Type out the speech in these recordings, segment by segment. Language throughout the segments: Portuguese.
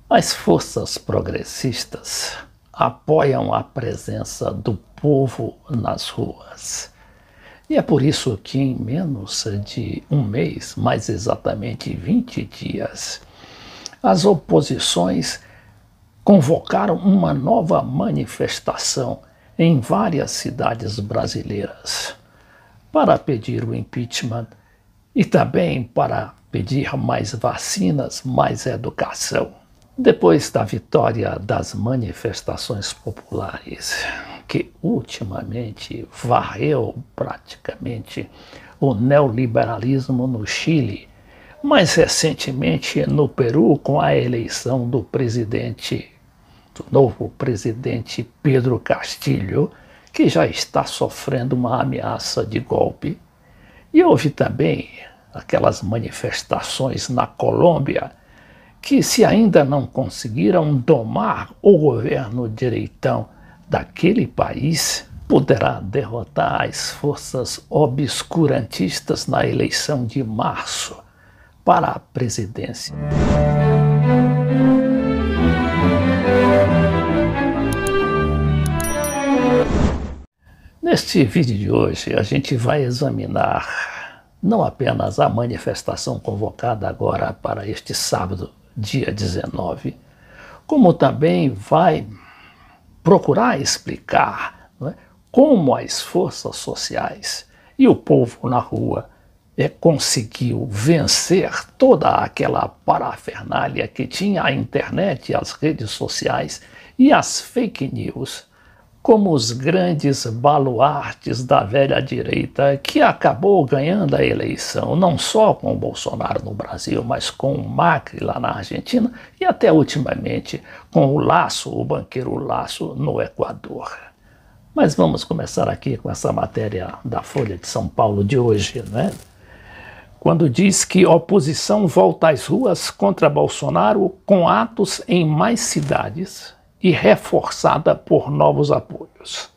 As forças progressistas apoiam a presença do povo nas ruas. E é por isso que em menos de um mês, mais exatamente 20 dias, as oposições convocaram uma nova manifestação em várias cidades brasileiras para pedir o impeachment e também para pedir mais vacinas, mais educação. Depois da vitória das manifestações populares, que ultimamente varreu praticamente o neoliberalismo no Chile, mais recentemente no Peru com a eleição do novo presidente Pedro Castillo, que já está sofrendo uma ameaça de golpe. E houve também aquelas manifestações na Colômbia, que se ainda não conseguiram domar o governo direitão daquele país, poderá derrotar as forças obscurantistas na eleição de março para a presidência. Neste vídeo de hoje, a gente vai examinar não apenas a manifestação convocada agora para este sábado, dia 19, como também vai procurar explicar, não é, como as forças sociais e o povo na rua conseguiu vencer toda aquela parafernália que tinha a internet, as redes sociais e as fake news como os grandes baluartes da velha direita, que acabou ganhando a eleição, não só com o Bolsonaro no Brasil, mas com o Macri lá na Argentina e até ultimamente com o Lasso, o banqueiro Lasso, no Equador. Mas vamos começar aqui com essa matéria da Folha de São Paulo de hoje, né? Quando diz que oposição volta às ruas contra Bolsonaro com atos em mais cidades e reforçada por novos apoios.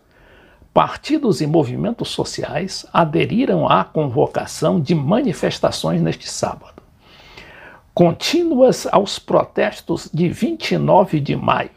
Partidos e movimentos sociais aderiram à convocação de manifestações neste sábado, contínuas aos protestos de 29 de maio.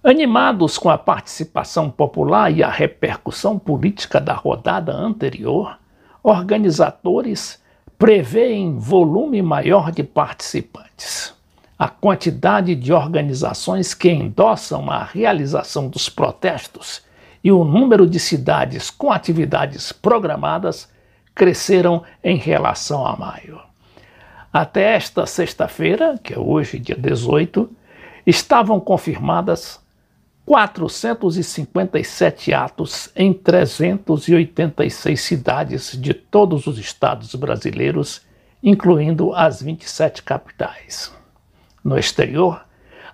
Animados com a participação popular e a repercussão política da rodada anterior, organizadores prevêem volume maior de participantes. A quantidade de organizações que endossam a realização dos protestos e o número de cidades com atividades programadas cresceram em relação a maio. Até esta sexta-feira, que é hoje, dia 18, estavam confirmadas 457 atos em 386 cidades de todos os estados brasileiros, incluindo as 27 capitais. No exterior,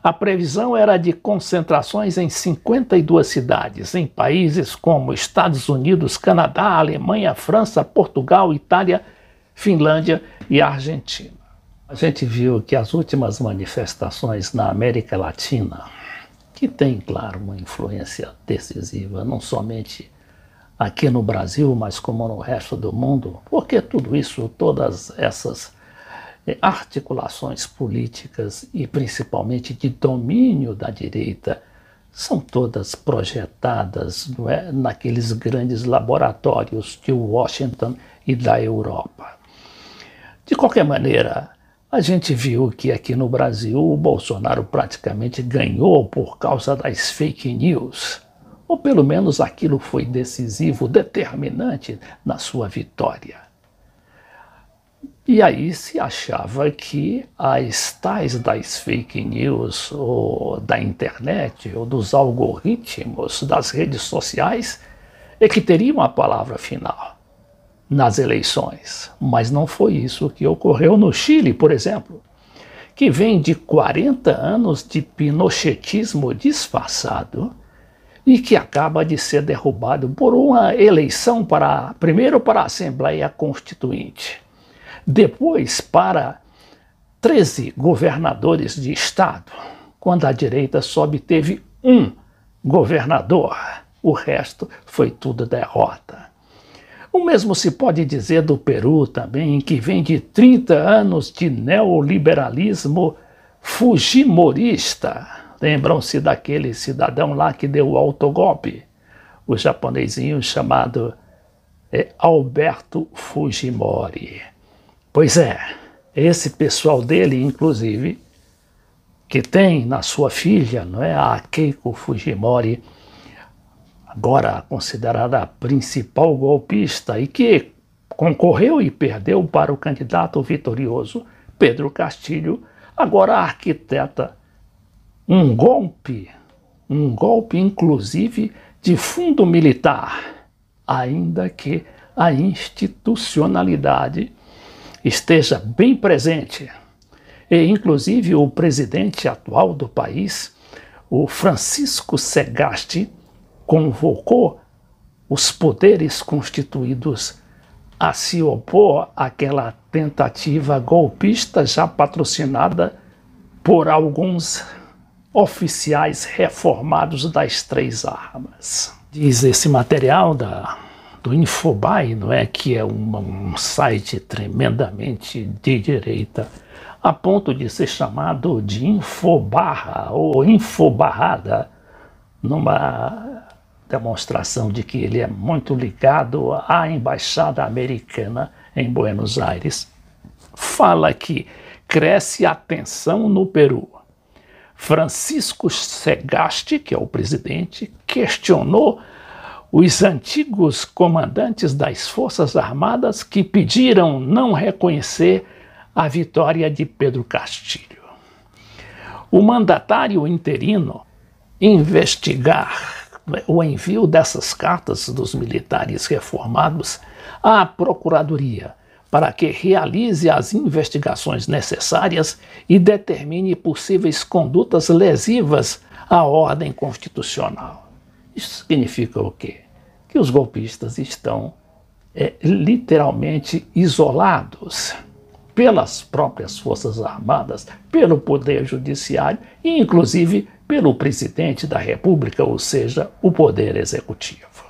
a previsão era de concentrações em 52 cidades, em países como Estados Unidos, Canadá, Alemanha, França, Portugal, Itália, Finlândia e Argentina. A gente viu que as últimas manifestações na América Latina, que tem, claro, uma influência decisiva, não somente aqui no Brasil, mas como no resto do mundo, porque tudo isso, todas essas articulações políticas e principalmente de domínio da direita são todas projetadas, não é, naqueles grandes laboratórios de Washington e da Europa. De qualquer maneira, a gente viu que aqui no Brasil o Bolsonaro praticamente ganhou por causa das fake news, ou pelo menos aquilo foi decisivo, determinante na sua vitória. E aí se achava que as tais das fake news, ou da internet, ou dos algoritmos das redes sociais, é que teriam a palavra final nas eleições. Mas não foi isso que ocorreu no Chile, por exemplo, que vem de 40 anos de pinochetismo disfarçado e que acaba de ser derrubado por uma eleição primeiro para a Assembleia Constituinte, depois para 13 governadores de estado, quando a direita só obteve um governador. O resto foi tudo derrota. O mesmo se pode dizer do Peru também, que vem de 30 anos de neoliberalismo fujimorista. Lembram-se daquele cidadão lá que deu o autogolpe? O japonesinho chamado Alberto Fujimori. Pois é, esse pessoal dele, inclusive, que tem na sua filha, não é, a Keiko Fujimori, agora considerada a principal golpista e que concorreu e perdeu para o candidato vitorioso Pedro Castilho, agora arquiteta um golpe inclusive de fundo militar, ainda que a institucionalidade esteja bem presente. E, inclusive, o presidente atual do país, o Francisco Sagasti, convocou os poderes constituídos a se opor àquela tentativa golpista já patrocinada por alguns oficiais reformados das Três Armas. Diz esse material do Infobae, não é, que é um site tremendamente de direita, a ponto de ser chamado de Infobarra ou Infobarrada, numa demonstração de que ele é muito ligado à Embaixada Americana em Buenos Aires. Fala que cresce a tensão no Peru. Francisco Sagasti, que é o presidente, questionou os antigos comandantes das Forças Armadas que pediram não reconhecer a vitória de Pedro Castilho. O mandatário interino investigar o envio dessas cartas dos militares reformados à Procuradoria para que realize as investigações necessárias e determine possíveis condutas lesivas à ordem constitucional. Isso significa o quê? Que os golpistas estão literalmente isolados pelas próprias Forças Armadas, pelo Poder Judiciário e, inclusive, pelo Presidente da República, ou seja, o Poder Executivo.